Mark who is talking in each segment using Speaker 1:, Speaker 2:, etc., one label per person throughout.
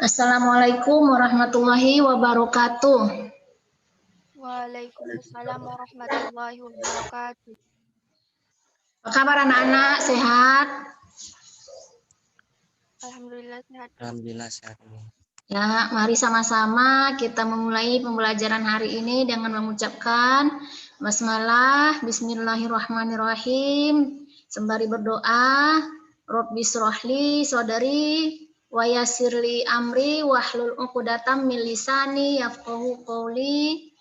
Speaker 1: Assalamualaikum warahmatullahi wabarakatuh.
Speaker 2: Waalaikumsalam warahmatullahi wabarakatuh.
Speaker 1: Apa kabar anak-anak? Sehat?
Speaker 2: Alhamdulillah sehat.
Speaker 3: Alhamdulillah sehat.
Speaker 1: Ya, mari sama-sama kita memulai pembelajaran hari ini dengan mengucapkan basmalah, bismillahirrahmanirrahim. Sembari berdoa, Rabbi srohli sodari wa yassirli amri wahlul 'uqdatam min lisani yafqahu qawli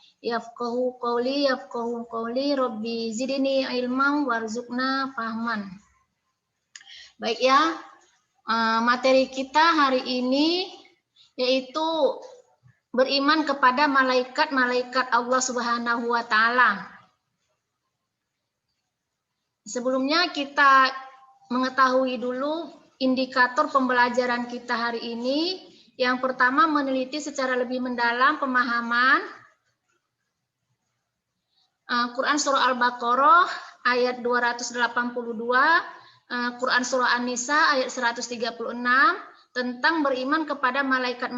Speaker 1: Rabbi zidni ilman warzuqna fahman. Baik ya, materi kita hari ini yaitu beriman kepada malaikat-malaikat Allah Subhanahu wa Ta'ala. Sebelumnya kita mengetahui dulu indikator pembelajaran kita hari ini. Yang pertama, meneliti secara lebih mendalam pemahaman Quran Surah Al-Baqarah ayat 282, Quran Surah An-Nisa ayat 136, tentang beriman kepada malaikat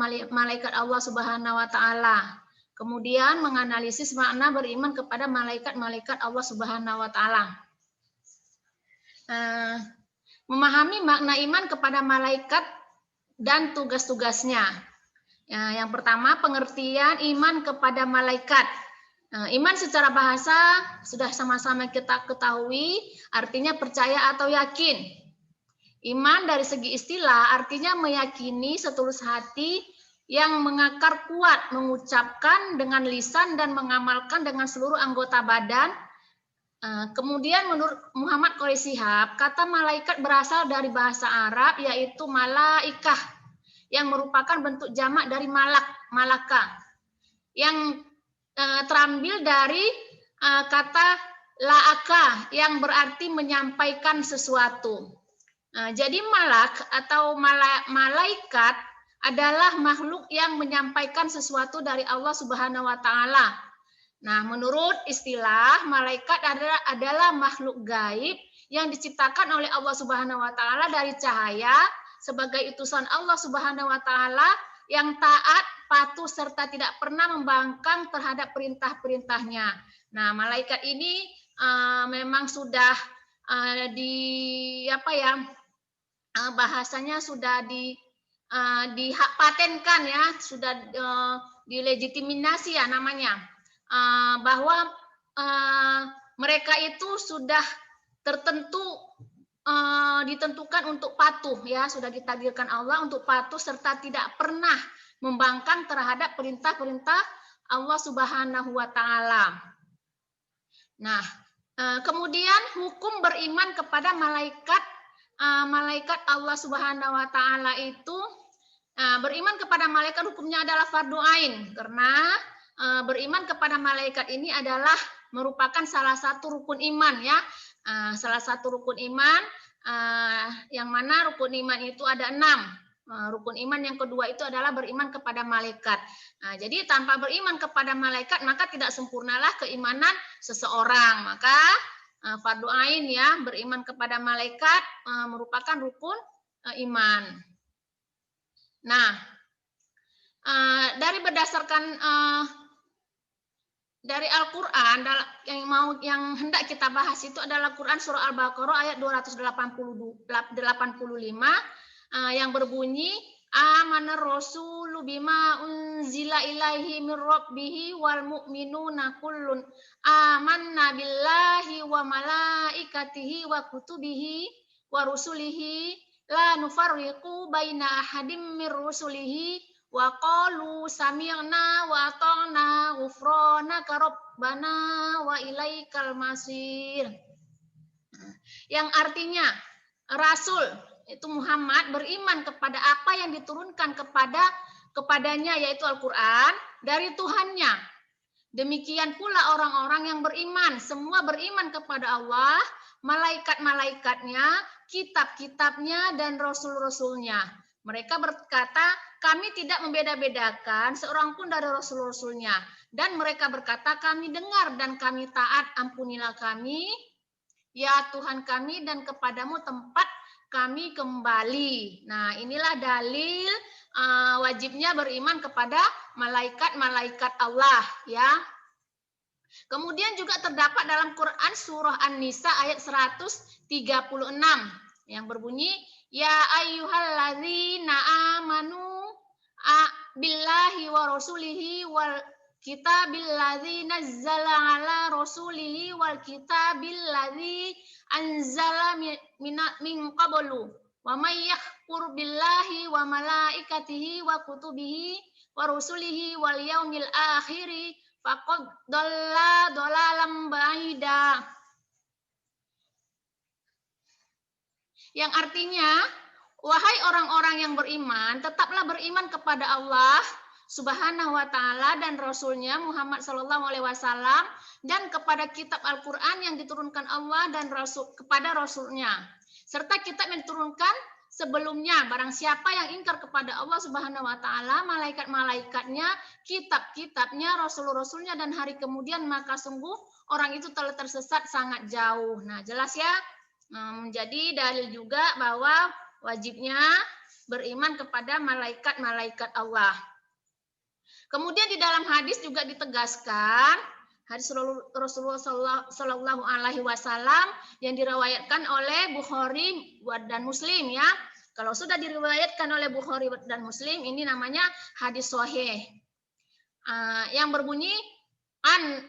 Speaker 1: Allah Subhanahu wa Ta'ala. Kemudian menganalisis makna beriman kepada malaikat-malaikat Allah Subhanahu wa Ta'ala. Memahami makna iman kepada malaikat dan tugas-tugasnya. Yang pertama, pengertian iman kepada malaikat. Iman secara bahasa sudah sama-sama kita ketahui, artinya percaya atau yakin. Iman dari segi istilah artinya meyakini setulus hati yang mengakar kuat, mengucapkan dengan lisan dan mengamalkan dengan seluruh anggota badan. Kemudian menurut Muhammad Qori Shihab, kata malaikat berasal dari bahasa Arab yaitu malaikah, yang merupakan bentuk jamak dari malaka, yang terambil dari kata la'aka yang berarti menyampaikan sesuatu. Jadi malak atau malaikat adalah makhluk yang menyampaikan sesuatu dari Allah Subhanahu wa Ta'ala. Nah, menurut istilah, malaikat adalah makhluk gaib yang diciptakan oleh Allah Subhanahu wa Ta'ala dari cahaya sebagai utusan Allah Subhanahu wa Ta'ala yang taat, patuh, serta tidak pernah membangkang terhadap perintah-perintahnya. Nah, malaikat ini memang sudah bahasanya sudah dipatenkan ya, sudah dilegitimasi ya namanya, bahwa mereka itu sudah ditentukan untuk patuh ya, sudah ditakdirkan Allah untuk patuh serta tidak pernah membangkang terhadap perintah-perintah Allah Subhanahu wa Ta'ala. Nah, kemudian hukum beriman kepada malaikat Allah Subhanahu wa Ta'ala itu, beriman kepada malaikat hukumnya adalah fardu ain, karena beriman kepada malaikat ini adalah merupakan salah satu rukun iman ya, salah satu rukun iman, yang mana rukun iman itu ada 6. Rukun iman yang kedua itu adalah beriman kepada malaikat. Nah, jadi tanpa beriman kepada malaikat maka tidak sempurnalah keimanan seseorang. Maka fardu ain ya, beriman kepada malaikat merupakan rukun iman. Nah, dari berdasarkan dari Al-Qur'an yang hendak kita bahas itu adalah Quran surah Al-Baqarah ayat 285 yang berbunyi amanar rasulu bima unzila ilaihi mir rabbihi wal mu'minuna kullun amanna billahi wa malaikatihi wa kutubihi wa rusulihi la nufarriqu baina ahadim mir rusulihi wa qalu sami'na wa ata'na ghufranaka rabbana wa ilaikal masir. Yang artinya Rasul itu Muhammad beriman kepada apa yang diturunkan kepadanya yaitu Al-Qur'an dari Tuhannya. Demikian pula orang-orang yang beriman, semua beriman kepada Allah, malaikat-malaikatnya, kitab-kitabnya dan rasul-rasulnya. Mereka berkata, kami tidak membeda-bedakan seorang pun dari rasul-rasulnya. Dan mereka berkata, kami dengar dan kami taat, ampunilah kami, ya Tuhan kami, dan kepadamu tempat kami kembali. Nah, inilah dalil wajibnya beriman kepada malaikat-malaikat Allah ya. Kemudian juga terdapat dalam Quran surah An-Nisa ayat 136 yang berbunyi ya ayyuhalladzina amanu billahi wa rasulihi wal kitabil ladzi nazzala ala rasulihi wal kitabil ladzi anzala min qablu wa may yakfur billahi wa malaikatihi wa kutubihi wa rusulihi wal yaumil akhiri faqad dhalla dhalalan ba'ida. Yang artinya, wahai orang-orang yang beriman, tetaplah beriman kepada Allah Subhanahu wa taala dan Rasulnya Muhammad sallallahu alaihi wasallam dan kepada kitab Al-Qur'an yang diturunkan Allah dan Rasul kepada Rasulnya. Serta kitab yang diturunkan sebelumnya, barang siapa yang ingkar kepada Allah Subhanahu wa taala, malaikat-malaikatnya, kitab-kitabnya, rasul-rasulnya dan hari kemudian, maka sungguh orang itu telah tersesat sangat jauh. Nah, jelas ya. Menjadi dalil juga bahwa wajibnya beriman kepada malaikat-malaikat Allah. Kemudian di dalam hadis juga ditegaskan hadis Rasulullah Sallallahu Alaihi Wasallam yang diriwayatkan oleh Bukhari dan Muslim ya. Kalau sudah diriwayatkan oleh Bukhari dan Muslim, ini namanya hadis sahih. Yang berbunyi an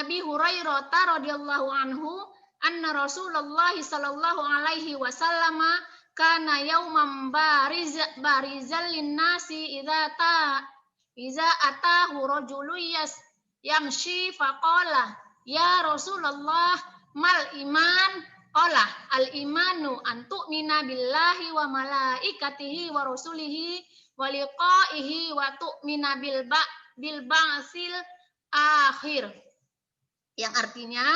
Speaker 1: Abi Hurairah radhiyallahu anhu anna Rasulullah Sallallahu Alaihi Wasallam kana yauman barizal linnasi idza atahu rajulun yamshi faqala ya Rasulullah mal iman qala al imanu an tu'mina billahi wa malaikatihi wa rusulihi wa liqa'ihi wa tu'mina bil ba'sil akhir, yang artinya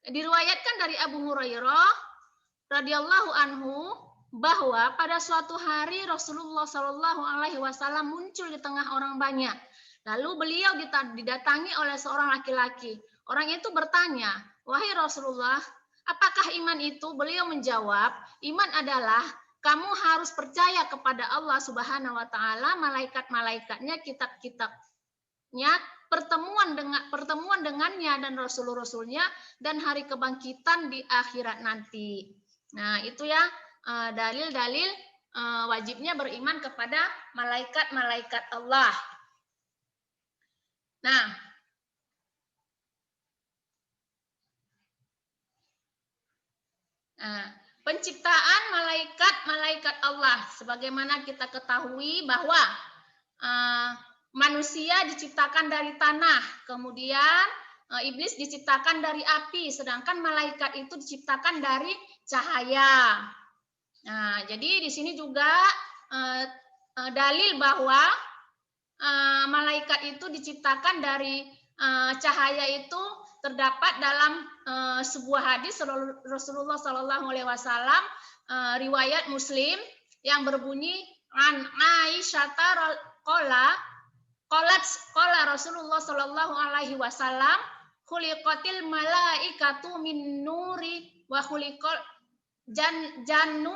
Speaker 1: diriwayatkan dari Abu Hurairah radhiyallahu anhu bahwa pada suatu hari Rasulullah Shallallahu Alaihi Wasallam muncul di tengah orang banyak. Lalu beliau didatangi oleh seorang laki-laki. Orang itu bertanya, wahai Rasulullah, apakah iman itu? Beliau menjawab, iman adalah kamu harus percaya kepada Allah Subhanahu Wa Taala, malaikat-malaikatnya, kitab-kitabnya, pertemuan dengannya dan rasul-rasulnya, dan hari kebangkitan di akhirat nanti. Nah, itu ya dalil-dalil wajibnya beriman kepada malaikat-malaikat Allah. Nah, penciptaan malaikat-malaikat Allah, sebagaimana kita ketahui bahwa manusia diciptakan dari tanah, kemudian iblis diciptakan dari api, sedangkan malaikat itu diciptakan dari cahaya. Nah, jadi di sini juga dalil bahwa malaikat itu diciptakan dari cahaya itu terdapat dalam sebuah hadis Rasulullah Sallallahu Alaihi Wasallam, riwayat Muslim yang berbunyi an Aisyah Qala Rasulullah Sallallahu Alaihi Wasallam khuliqatil malaikatu min nuri wa khuliqal jannu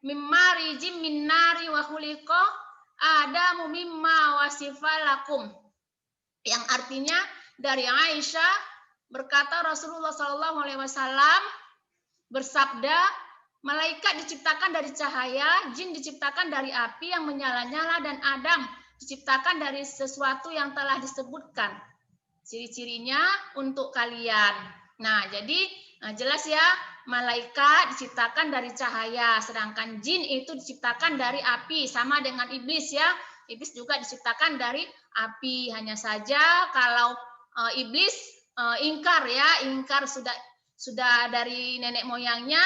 Speaker 1: mimma rijim min nari wa khuliqa adamu mimma wasifalakum, yang artinya dari Aisyah berkata Rasulullah Sallallahu Alaihi Wasallam bersabda, malaikat diciptakan dari cahaya, jin diciptakan dari api yang menyala-nyala, dan Adam diciptakan dari sesuatu yang telah disebutkan ciri-cirinya untuk kalian. Nah, jadi jelas ya, malaikat diciptakan dari cahaya, sedangkan jin itu diciptakan dari api, sama dengan iblis ya. Iblis juga diciptakan dari api. Hanya saja kalau iblis ingkar sudah dari nenek moyangnya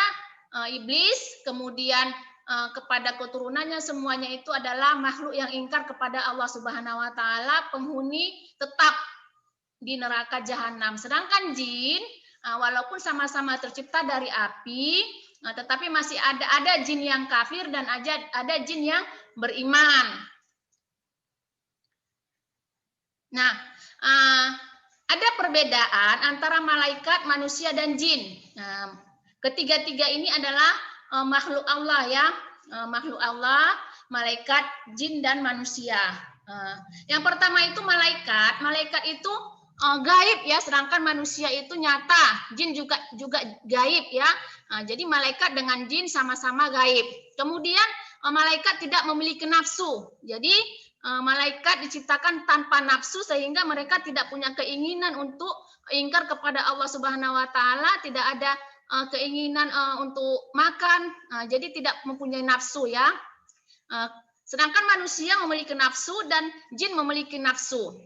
Speaker 1: iblis, kemudian kepada keturunannya semuanya itu adalah makhluk yang ingkar kepada Allah Subhanahu Wa Taala, penghuni tetap di neraka jahanam. Sedangkan jin walaupun sama-sama tercipta dari api, tetapi masih ada jin yang kafir dan ada jin yang beriman. Nah, ada perbedaan antara malaikat, manusia, dan jin. Ketiga-tiga ini adalah makhluk Allah ya, makhluk Allah. malaikat, jin dan manusia. Yang pertama itu malaikat. Malaikat itu gaib ya, sedangkan manusia itu nyata. Jin juga gaib ya. Jadi malaikat dengan jin sama-sama gaib. Kemudian malaikat tidak memiliki nafsu. Jadi malaikat diciptakan tanpa nafsu sehingga mereka tidak punya keinginan untuk ingkar kepada Allah Subhanahu wa taala, tidak ada keinginan untuk makan. Jadi tidak mempunyai nafsu ya. Sedangkan manusia memiliki nafsu dan jin memiliki nafsu.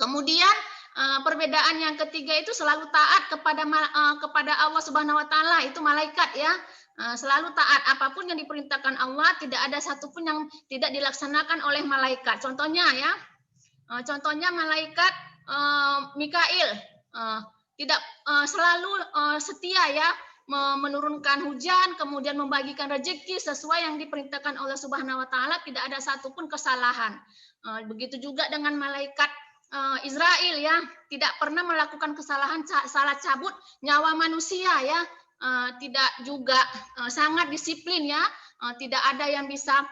Speaker 1: Kemudian perbedaan yang ketiga itu selalu taat kepada Allah Subhanahu wa taala, itu malaikat ya. Selalu taat apapun yang diperintahkan Allah, tidak ada satupun yang tidak dilaksanakan oleh malaikat. Contohnya ya, contohnya malaikat Mikail tidak selalu setia ya, menurunkan hujan, kemudian membagikan rezeki sesuai yang diperintahkan oleh Subhanahu wa taala, tidak ada satupun kesalahan. Begitu juga dengan malaikat Israel ya, tidak pernah melakukan kesalahan, salah cabut nyawa manusia ya. Tidak juga sangat disiplin ya, tidak ada yang bisa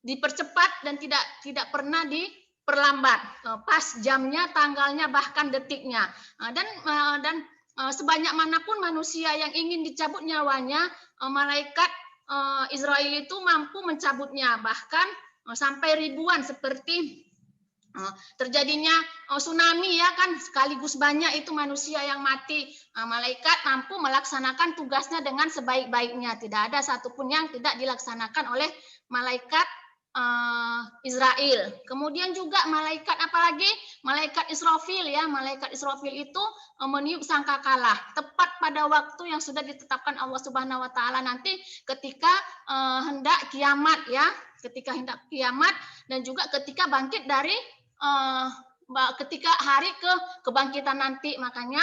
Speaker 1: dipercepat dan tidak pernah diperlambat, pas jamnya, tanggalnya, bahkan detiknya. Dan sebanyak manapun manusia yang ingin dicabut nyawanya, malaikat Israel itu mampu mencabutnya, bahkan sampai ribuan, seperti terjadinya tsunami ya kan, sekaligus banyak itu manusia yang mati. Malaikat mampu melaksanakan tugasnya dengan sebaik-baiknya, tidak ada satupun yang tidak dilaksanakan oleh malaikat Israel. Kemudian juga malaikat apalagi, malaikat Israfil ya. Malaikat Israfil itu meniup sangkakala tepat pada waktu yang sudah ditetapkan Allah Subhanahu wa taala nanti ketika hendak kiamat ya, ketika hendak kiamat, dan juga ketika bangkit dari ketika hari kebangkitan nanti. Makanya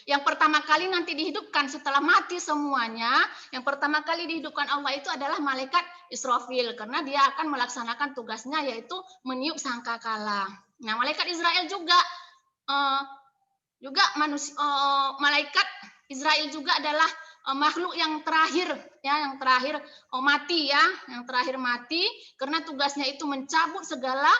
Speaker 1: yang pertama kali nanti dihidupkan setelah mati semuanya, yang pertama kali dihidupkan Allah itu adalah malaikat Israfil, karena dia akan melaksanakan tugasnya yaitu meniup sangkakala. Nah, malaikat Israel juga malaikat Israel juga adalah makhluk yang terakhir ya, yang terakhir mati ya, yang terakhir mati, karena tugasnya itu mencabut segala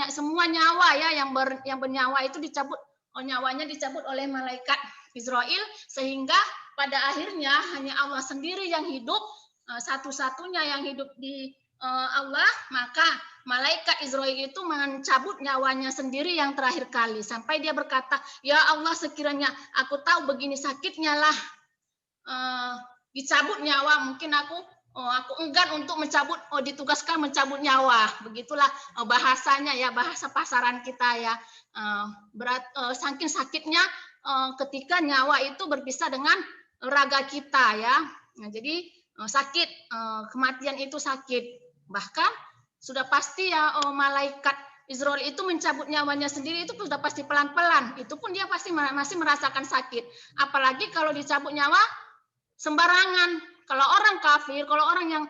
Speaker 1: semua nyawa ya, yang bernyawa itu dicabut, nyawanya dicabut oleh malaikat Israel, sehingga pada akhirnya hanya Allah sendiri yang hidup, satu-satunya yang hidup di Allah. Maka malaikat Israel itu mencabut nyawanya sendiri yang terakhir kali, sampai dia berkata, ya Allah, sekiranya aku tahu begini sakitnya lah dicabut nyawa, mungkin aku enggan untuk mencabut, ditugaskan mencabut nyawa. Begitulah bahasanya ya, bahasa pasaran kita ya. Saking sakitnya ketika nyawa itu berpisah dengan raga kita ya. Nah, jadi sakit, kematian itu sakit. Bahkan sudah pasti ya, malaikat Israel itu mencabut nyawanya sendiri itu sudah pasti pelan-pelan. Itu pun dia pasti masih merasakan sakit. Apalagi kalau dicabut nyawa sembarangan. Kalau orang kafir, kalau orang yang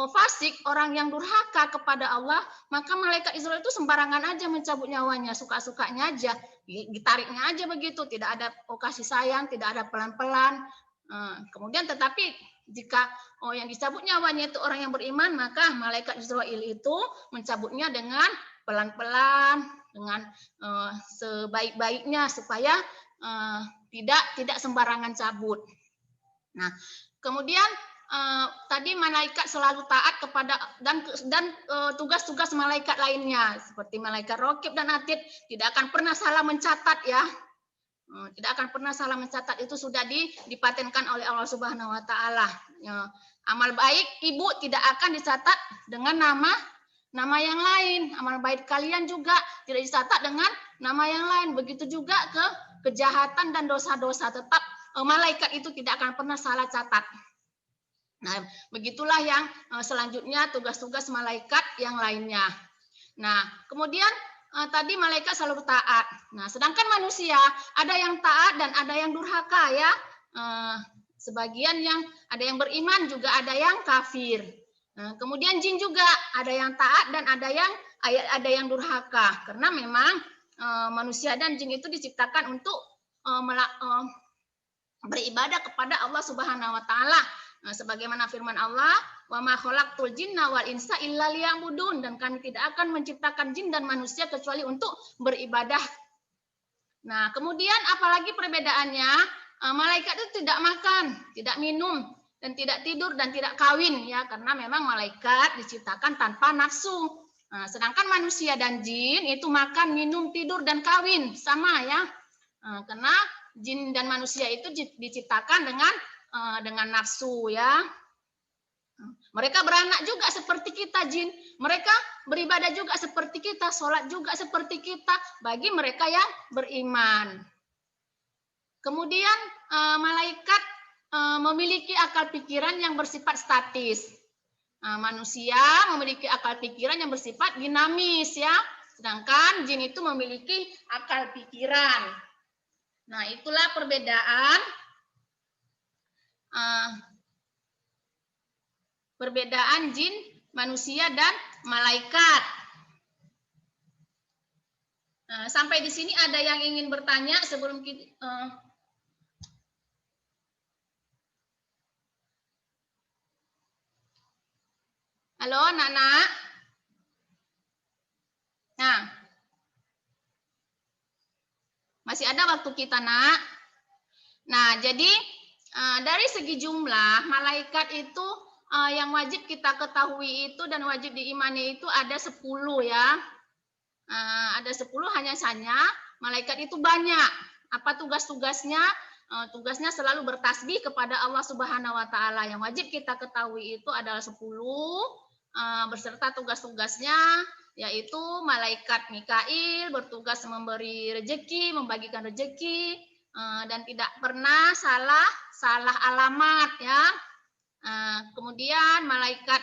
Speaker 1: fasik, orang yang durhaka kepada Allah, maka malaikat Israel itu sembarangan aja mencabut nyawanya, suka-sukanya aja, ditariknya aja begitu, tidak ada kasih sayang, tidak ada pelan-pelan. Kemudian tetapi jika yang dicabut nyawanya itu orang yang beriman, maka malaikat Israel itu mencabutnya dengan pelan-pelan, dengan sebaik-baiknya, supaya tidak sembarangan cabut. Nah, kemudian tadi malaikat selalu taat kepada dan tugas-tugas malaikat lainnya seperti malaikat Raqib dan Atid tidak akan pernah salah mencatat ya. Tidak akan pernah salah mencatat, itu sudah dipatenkan oleh Allah Subhanahu wa taala. Amal baik ibu tidak akan dicatat dengan nama yang lain. Amal baik kalian juga tidak dicatat dengan nama yang lain. Begitu juga kejahatan dan dosa-dosa, tetap malaikat itu tidak akan pernah salah catat. Nah, begitulah yang selanjutnya tugas-tugas malaikat yang lainnya. Nah, kemudian tadi malaikat selalu taat. Nah, sedangkan manusia ada yang taat dan ada yang durhaka ya. Sebagian yang ada yang beriman, juga ada yang kafir. Nah, kemudian jin juga ada yang taat dan ada yang durhaka. Karena memang manusia dan jin itu diciptakan untuk beribadah kepada Allah Subhanahu wa taala. Sebagaimana firman Allah, wa ma khalaqtul jinna wal insa illa liya'budun, dan kami tidak akan menciptakan jin dan manusia kecuali untuk beribadah. Nah, kemudian apalagi perbedaannya? Malaikat itu tidak makan, tidak minum, dan tidak tidur dan tidak kawin ya, karena memang malaikat diciptakan tanpa nafsu. Nah, sedangkan manusia dan jin itu makan, minum, tidur dan kawin sama ya. Karena jin dan manusia itu diciptakan dengan nafsu ya. Mereka beranak juga seperti kita jin, mereka beribadah juga seperti kita, sholat juga seperti kita bagi mereka yang beriman. Kemudian malaikat memiliki akal pikiran yang bersifat statis. Manusia memiliki akal pikiran yang bersifat dinamis ya, sedangkan jin itu memiliki akal pikiran. Nah, itulah perbedaan jin, manusia dan malaikat. Sampai di sini ada yang ingin bertanya sebelum kita halo, anak-anak. Nah, masih ada waktu kita, nak. Nah, jadi dari segi jumlah, malaikat itu yang wajib kita ketahui itu dan wajib diimani itu ada 10 ya. Ada 10, hanya saja malaikat itu banyak. Apa tugas-tugasnya? Tugasnya selalu bertasbih kepada Allah Subhanahu wa taala. Yang wajib kita ketahui itu adalah 10 beserta tugas-tugasnya, yaitu malaikat Mikail bertugas memberi rezeki, membagikan rezeki, dan tidak pernah salah alamat ya. Kemudian malaikat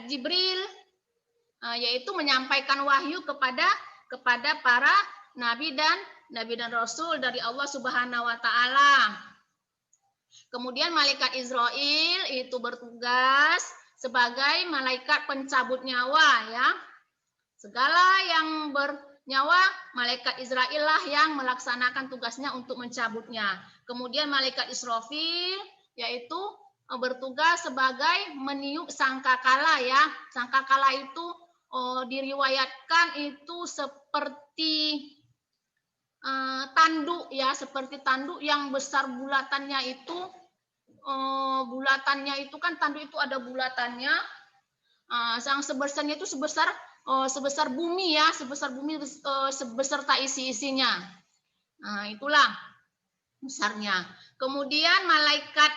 Speaker 1: Jibril yaitu menyampaikan wahyu kepada para nabi dan rasul dari Allah Subhanahu wa taala. Kemudian malaikat Israil itu bertugas sebagai malaikat pencabut nyawa ya. Segala yang bernyawa, malaikat Israil lah yang melaksanakan tugasnya untuk mencabutnya. Kemudian malaikat Israfil yaitu bertugas sebagai meniup sangkakala ya. Sangkakala itu diriwayatkan itu seperti tanduk ya, seperti tanduk yang besar bulatannya itu. Bulatannya itu kan tanduk itu ada bulatannya. Yang sebesarnya itu sebesar bumi ya, sebesar bumi beserta isi-isinya. Nah, itulah besarnya. Kemudian malaikat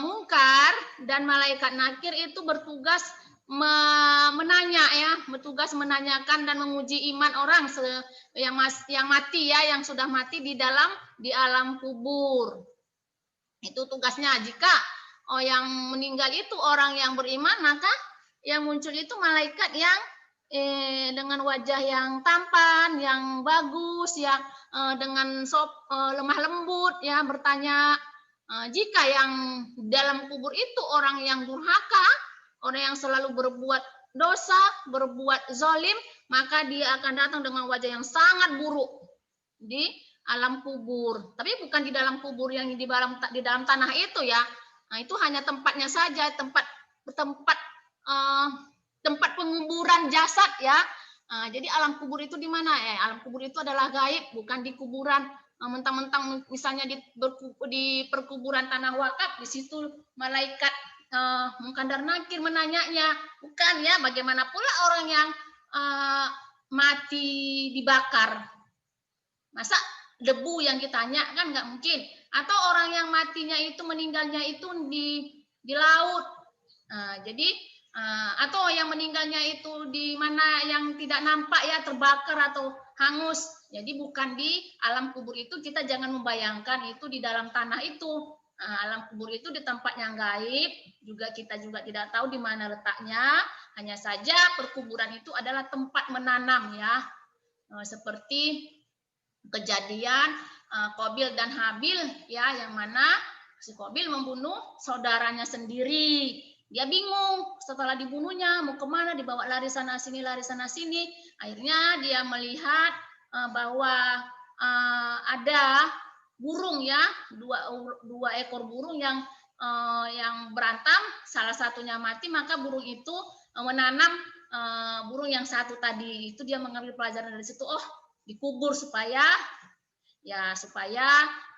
Speaker 1: Mungkar dan malaikat Nakir itu bertugas menanya ya, bertugas menanyakan dan menguji iman orang yang mati ya, yang sudah mati di alam kubur. Itu tugasnya. Jika yang meninggal itu orang yang beriman, maka yang muncul itu malaikat yang dengan wajah yang tampan, yang bagus, ya dengan lemah lembut, ya bertanya. Jika yang dalam kubur itu orang yang durhaka, orang yang selalu berbuat dosa, berbuat zalim, maka dia akan datang dengan wajah yang sangat buruk di alam kubur. Tapi bukan di dalam kubur yang di dalam tanah itu ya. Nah, itu hanya tempatnya saja, tempat penguburan jasad ya. Jadi alam kubur itu di mana? Alam kubur itu adalah gaib, bukan di kuburan. Mentang-mentang misalnya di perkuburan tanah wakaf, di situ malaikat Mungkar Nakir menanyanya, bukan ya. Bagaimana pula orang yang mati dibakar? Masa debu yang ditanya, kan nggak mungkin. Atau orang yang matinya itu, meninggalnya itu di laut. Jadi atau yang meninggalnya itu di mana yang tidak nampak ya, terbakar atau hangus. Jadi bukan di alam kubur itu. Kita jangan membayangkan itu di dalam tanah itu. Alam kubur itu di tempat yang gaib, juga kita juga tidak tahu di mana letaknya. Hanya saja perkuburan itu adalah tempat menanam ya, seperti kejadian Qabil dan Habil ya, yang mana si Qabil membunuh saudaranya sendiri. Dia bingung setelah dibunuhnya mau kemana, dibawa lari sana sini, lari sana sini. Akhirnya dia melihat bahwa ada burung ya, dua ekor burung yang yang berantem, salah satunya mati, maka burung itu menanam burung yang satu tadi. Itu dia mengambil pelajaran dari situ. Oh, dikubur supaya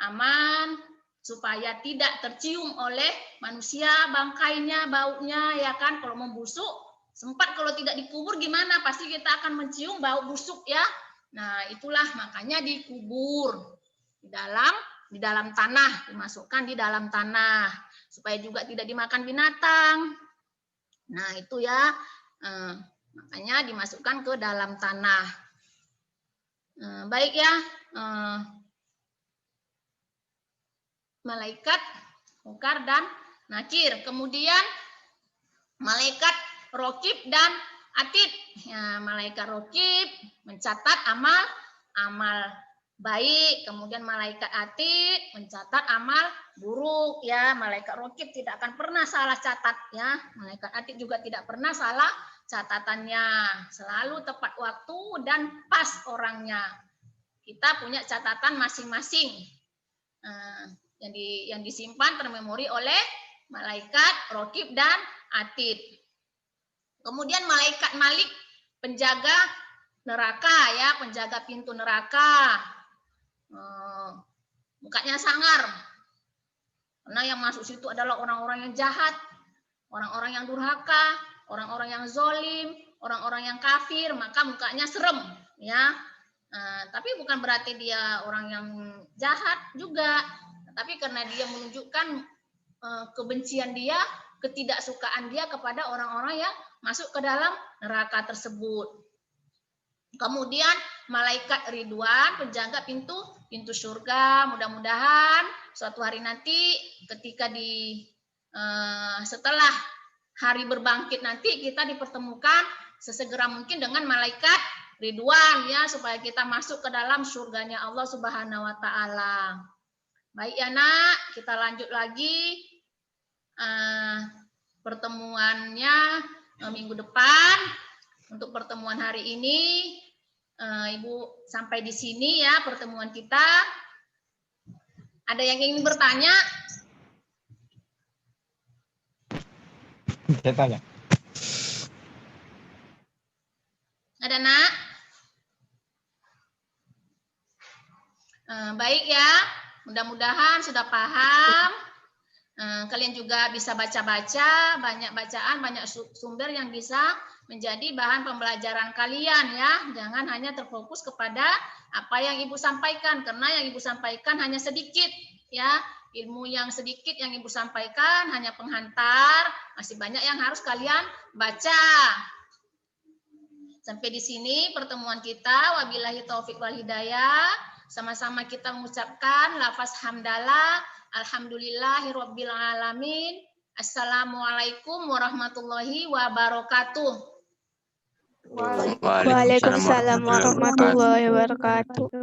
Speaker 1: aman, supaya tidak tercium oleh manusia bangkainya, baunya, ya kan. Kalau membusuk, sempat kalau tidak dikubur gimana? Pasti kita akan mencium bau busuk ya. Nah, itulah makanya dikubur di dalam tanah, dimasukkan di dalam tanah supaya juga tidak dimakan binatang. Nah, itu ya, makanya dimasukkan ke dalam tanah. Baik ya, malaikat Munkar dan Nakir. Kemudian malaikat Rokib dan Atid. Ya, malaikat Rokib mencatat amal baik, kemudian malaikat Atid mencatat amal buruk. Ya, malaikat Rokib tidak akan pernah salah catat. Ya, malaikat Atid juga tidak pernah salah catatannya. Selalu tepat waktu dan pas orangnya. Kita punya catatan masing-masing. Yang disimpan termemori oleh malaikat Rokib dan Atid. Kemudian malaikat Malik, penjaga neraka ya, penjaga pintu neraka. Mukanya sangar. Karena yang masuk situ adalah orang-orang yang jahat, orang-orang yang durhaka, orang-orang yang zolim, orang-orang yang kafir, maka mukanya serem ya. Tapi bukan berarti dia orang yang jahat juga. Tapi karena dia menunjukkan kebencian dia, ketidaksukaan dia kepada orang-orang yang masuk ke dalam neraka tersebut. Kemudian malaikat Ridwan, penjaga pintu surga. Mudah-mudahan suatu hari nanti ketika setelah hari berbangkit nanti kita dipertemukan sesegera mungkin dengan malaikat Ridwan ya, supaya kita masuk ke dalam surganya Allah Subhanahu wa taala. Baik ya nak, kita lanjut lagi pertemuannya minggu depan. Untuk pertemuan hari ini, Ibu sampai di sini ya pertemuan kita. Ada yang ingin bertanya?
Speaker 3: Saya tanya.
Speaker 1: Ada nak? Baik ya, mudah-mudahan sudah paham. Kalian juga bisa baca-baca, banyak bacaan, banyak sumber yang bisa menjadi bahan pembelajaran kalian ya. Jangan hanya terfokus kepada apa yang Ibu sampaikan, karena yang Ibu sampaikan hanya sedikit ya. Ilmu yang sedikit yang Ibu sampaikan hanya penghantar, masih banyak yang harus kalian baca. Sampai di sini pertemuan kita. Wabillahi taufik wal hidayah. Sama-sama kita mengucapkan lafaz hamdalah. Alhamdulillahirabbil alamin. Assalamualaikum warahmatullahi wabarakatuh.
Speaker 2: Waalaikumsalam warahmatullahi wabarakatuh.